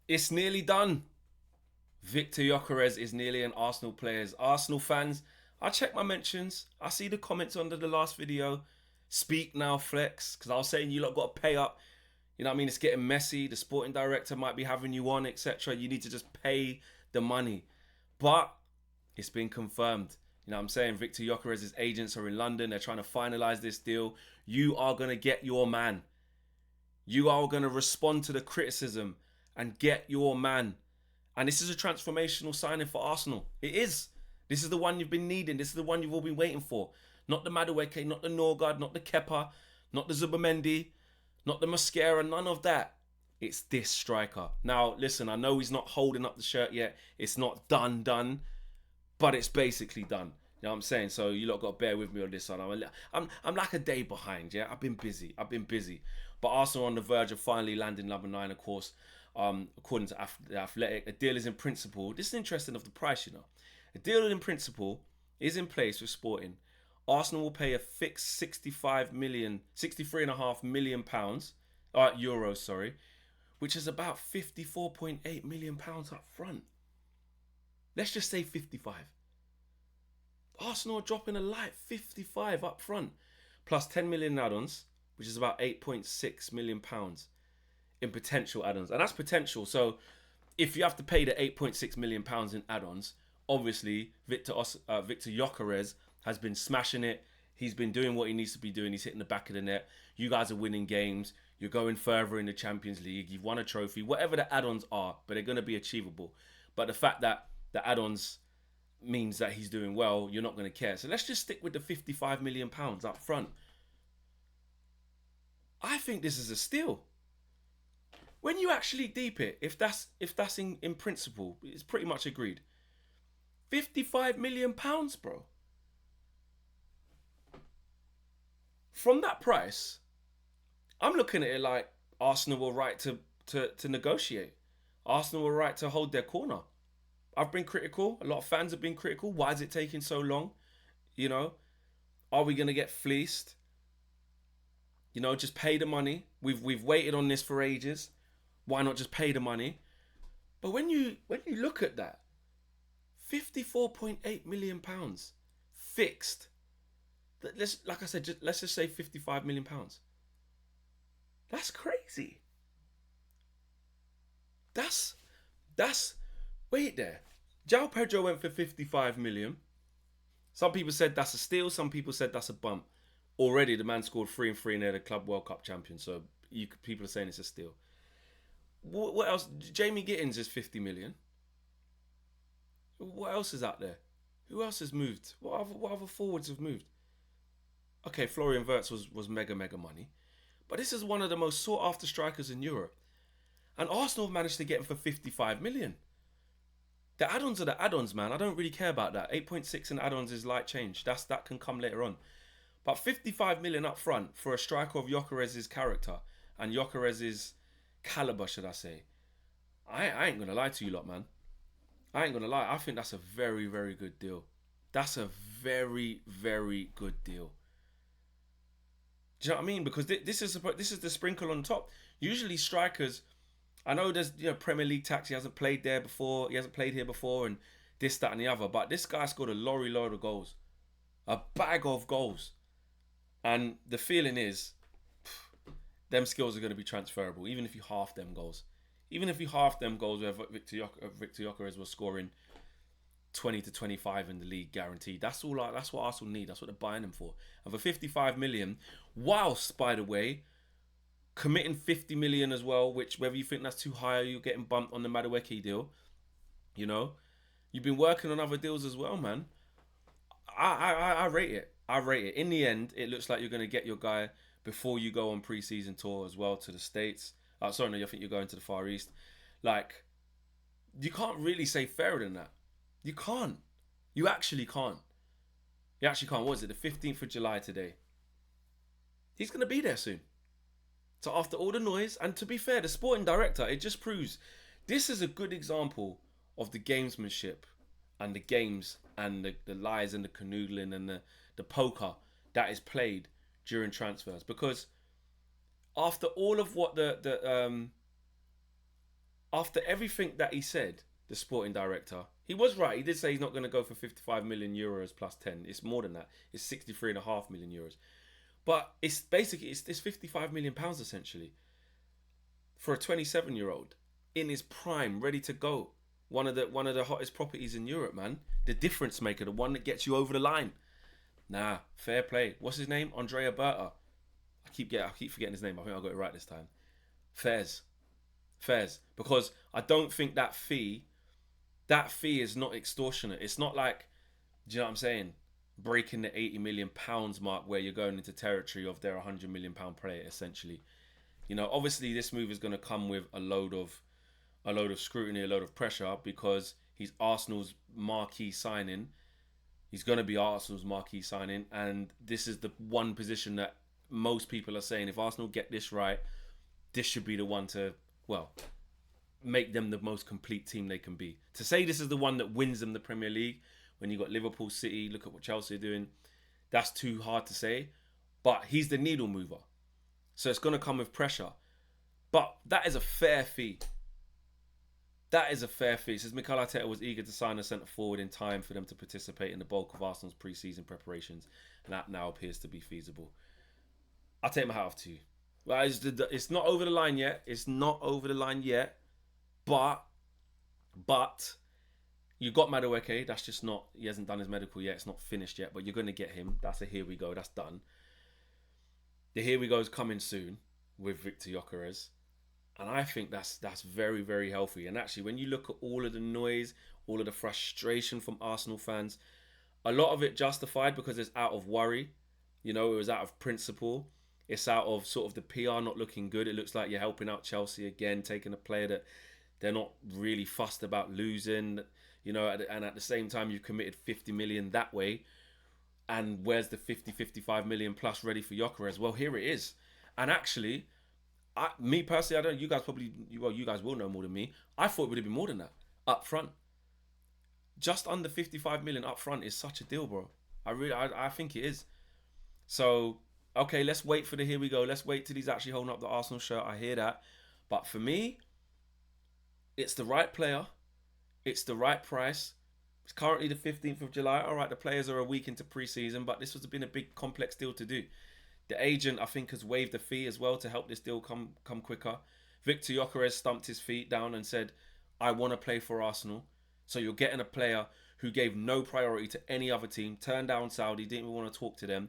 It's nearly done. Victor Gyokeres is nearly an Arsenal player. Arsenal fans, I check my mentions. I see the comments under the last video. Speak now, flex. Because I was saying you lot got to pay up. You know what I mean? It's getting messy. The sporting director might be having you on, etc. You need to just pay the money. But it's been confirmed. You know what I'm saying? Victor Gyokeres' agents are in London. They're trying to finalize this deal. You are going to get your man. You are going to respond to the criticism and get your man. And this is a transformational signing for Arsenal. It is. This is the one you've been needing. This is the one you've all been waiting for. Not the Madueke, not the Norgard, not the Kepa, not the Zubamendi, not the Mascara, none of that. It's this striker. Now, listen, I know he's not holding up the shirt yet. It's not done, but it's basically done. You know what I'm saying? So you lot got to bear with me on this one. I'm like a day behind, yeah? I've been busy. But Arsenal on the verge of finally landing number 9, of course. According to the Athletic, a deal is in principle. This is interesting of the price, you know. A deal in principle is in place with Sporting. Arsenal will pay a fixed 63.5 million pounds, euros, sorry, which is about 54.8 million pounds up front. Let's just say 55. Arsenal are dropping a light 55 up front, plus 10 million add-ons, which is about 8.6 million pounds in potential add-ons, and that's potential. So if you have to pay the 8.6 million pounds in add-ons, obviously Victor Gyokeres has been smashing it. He's been doing what he needs to be doing. He's hitting the back of the net. You guys are winning games. You're going further in the Champions League. You've won a trophy. Whatever the add-ons are, but they're going to be achievable. But the fact that the add-ons means that he's doing well, you're not going to care. So let's just stick with the 55 million pounds up front. I think this is a steal. When you actually deep it, if that's in principle, it's pretty much agreed. 55 million pounds, bro. From that price, I'm looking at it like Arsenal were right to negotiate. Arsenal were right to hold their corner. I've been critical. A lot of fans have been critical. Why is it taking so long? You know, are we going to get fleeced? You know, just pay the money. We've waited on this for ages. Why not just pay the money? But when you look at that, 54.8 million pounds fixed. Let's, like I said, let's just say 55 million pounds. That's crazy. That's wait there. João Pedro went for 55 million. Some people said that's a steal. Some people said that's a bump. Already, the man scored 3 and 3 and they're the Club World Cup champion. So people are saying it's a steal. What else? Jamie Gittins is 50 million. What else is out there? Who else has moved? What other forwards have moved? Okay, Florian Wirtz was mega money. But this is one of the most sought after strikers in Europe. And Arsenal have managed to get him for 55 million. The add-ons are the add-ons, man. I don't really care about that. 8.6 in add-ons is light change. That can come later on. But 55 million up front for a striker of Gyökeres' character and Gyökeres' caliber, should I say. I ain't going to lie to you lot, man. I ain't going to lie. I think that's a very, very good deal. That's a very, very good deal. Do you know what I mean? Because this is the sprinkle on top. Usually strikers, I know there's Premier League tax. He hasn't played there before. He hasn't played here before, and this, that, and the other. But this guy scored a lorry load of goals, a bag of goals, and the feeling is, them skills are going to be transferable. Even if you half them goals, where Victor Gyokeres was scoring 20 to 25 in the league guaranteed. That's what Arsenal need. That's what they're buying him for. And for 55 million, whilst, by the way, committing 50 million as well, which whether you think that's too high or you're getting bumped on the Madueke deal, you've been working on other deals as well, man. I rate it. I rate it. In the end, it looks like you're going to get your guy before you go on pre-season tour as well to the States. Sorry, no, I think you're going to the Far East. Like, you can't really say fairer than that. You can't. You actually can't. You actually can't. What is it? The 15th of July today. He's going to be there soon. So after all the noise, and to be fair, the sporting director, it just proves this is a good example of the gamesmanship and the games and the lies and the canoodling and the poker that is played during transfers. Because after all of what after everything that he said, the sporting director, he was right. He did say he's not going to go for 55 million euros plus 10. It's more than that. It's 63.5 million euros. But it's basically it's 55 million pounds essentially for a 27-year-old in his prime, ready to go. One of the hottest properties in Europe, man. The difference maker, the one that gets you over the line. Nah, fair play. What's his name? Andrea Berta. I keep forgetting his name. I think I got it right this time. Fairs. Because I don't think that fee is not extortionate. It's not like, do you know what I'm saying? Breaking the 80 million pounds mark where you're going into territory of their 100 million pound player essentially. You know, obviously this move is going to come with a load of scrutiny, a load of pressure, because he's Arsenal's marquee signing. He's going to be Arsenal's marquee signing, and this is the one position that most people are saying, if Arsenal get this right, this should be the one to, well, make them the most complete team they can be. To say this is the one that wins them the Premier League, when you got Liverpool, City, look at what Chelsea are doing, that's too hard to say. But he's the needle mover. So it's going to come with pressure. But that is a fair fee. That is a fair fee. It says Mikel Arteta was eager to sign a centre forward in time for them to participate in the bulk of Arsenal's pre-season preparations, and that now appears to be feasible. I'll take my hat off to you. Well, it's not over the line yet. It's not over the line yet. But you got Madueke. That's just not. He hasn't done his medical yet. It's not finished yet. But you're going to get him. That's a here we go. That's done. The here we go is coming soon with Victor Gyokeres. And I think that's very, very healthy. And actually, when you look at all of the noise, all of the frustration from Arsenal fans, a lot of it justified because it's out of worry. You know, it was out of principle. It's out of sort of the PR not looking good. It looks like you're helping out Chelsea again, taking a player that they're not really fussed about losing. You know, and at the same time, you've committed 50 million that way. And where's the 55 million plus ready for Gyökeres? Well, here it is. And actually, me personally, I don't. You guys will know more than me. I thought it would have been more than that up front. Just under 55 million up front is such a deal, bro. I think it is. So, okay, let's wait for the here we go. Let's wait till he's actually holding up the Arsenal shirt. I hear that. But for me, it's the right player. It's the right price. It's currently the 15th of July. All right, the players are a week into pre-season, but this has been a big, complex deal to do. The agent, I think, has waived a fee as well to help this deal come quicker. Victor Gyokeres stumped his feet down and said, I want to play for Arsenal. So you're getting a player who gave no priority to any other team, turned down Saudi, didn't even want to talk to them.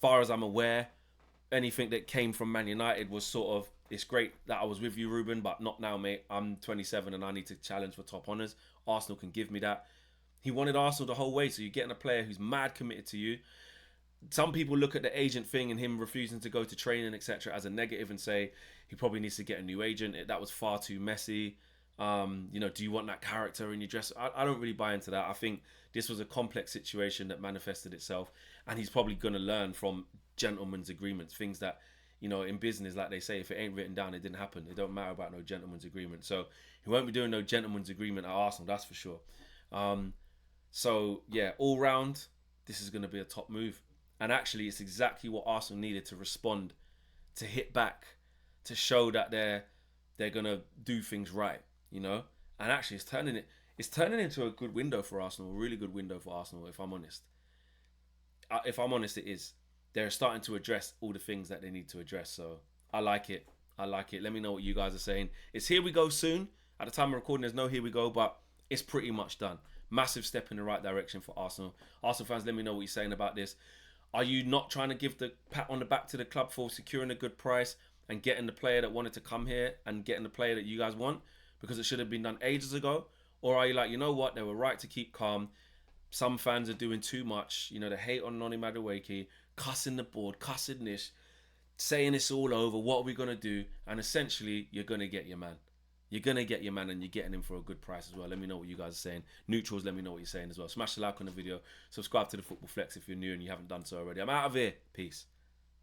Far as I'm aware, anything that came from Man United was sort of, it's great that I was with you, Ruben, but not now, mate. I'm 27 and I need to challenge for top honours. Arsenal can give me that. He wanted Arsenal the whole way, so you're getting a player who's mad committed to you. Some people look at the agent thing and him refusing to go to training, etc., as a negative and say he probably needs to get a new agent. That was far too messy. You know, do you want that character in your dress? I don't really buy into that. I think this was a complex situation that manifested itself, and he's probably going to learn from gentlemen's agreements, things that, you know, in business, like they say, if it ain't written down, it didn't happen. It don't matter about no gentleman's agreement. So he won't be doing no gentleman's agreement at Arsenal, that's for sure. So yeah, all round, this is going to be a top move. And actually, it's exactly what Arsenal needed to respond, to hit back, to show that they're going to do things right, you know. And actually, it's turning into a good window for Arsenal, a really good window for Arsenal, if I'm honest. It is. They're starting to address all the things that they need to address. So I like it. Let me know what you guys are saying. It's here we go soon. At the time of recording, there's no here we go, but it's pretty much done. Massive step in the right direction for Arsenal. Arsenal fans, let me know what you're saying about this. Are you not trying to give the pat on the back to the club for securing a good price and getting the player that wanted to come here and getting the player that you guys want because it should have been done ages ago? Or are you like, you know what, they were right to keep calm. Some fans are doing too much. You know, they hate on Noni Madueke, cussing the board, cussing this, saying it's all over, what are we going to do? And essentially, you're going to get your man. You're going to get your man and you're getting him for a good price as well. Let me know what you guys are saying. Neutrals, let me know what you're saying as well. Smash the like on the video. Subscribe to the Football Flex if you're new and you haven't done so already. I'm out of here. Peace.